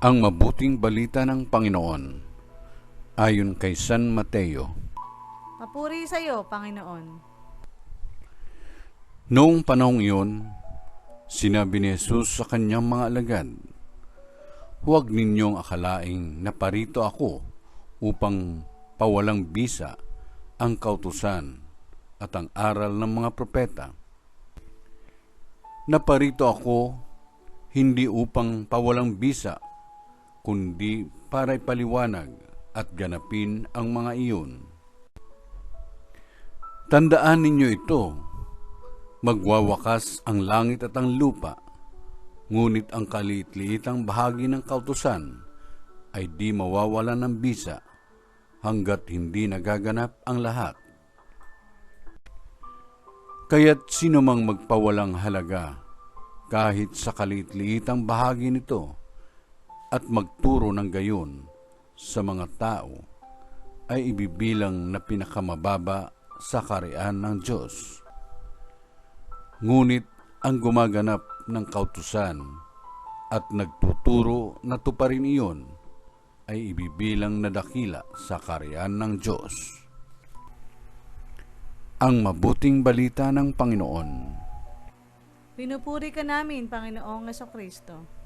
Ang mabuting balita ng Panginoon ayon kay San Mateo. Papuri sa iyo, Panginoon. Noong panahong iyon, sinabi ni Jesus sa kanyang mga alagad, "Huwag ninyong akalaing naparito ako upang pawalang bisa ang kautusan at ang aral ng mga propeta. Naparito ako hindi upang pawalang bisa, kundi para ipaliwanag at ganapin ang mga iyon. Tandaan ninyo ito, magwawakas ang langit at ang lupa, ngunit ang kaliit-liitang bahagi ng kautusan ay di mawawala ng bisa hanggat hindi nagaganap ang lahat. Kaya't sino mang magpawalang halaga kahit sa kaliit-liitang bahagi nito at magturo ng gayon sa mga tao ay ibibilang na pinakamababa sa kaharian ng Diyos. Ngunit ang gumaganap ng kautusan at nagtuturo na tuparin iyon ay ibibilang na dakila sa kaharian ng Diyos." Ang mabuting balita ng Panginoon. Pinupuri ka namin, Panginoong Hesukristo.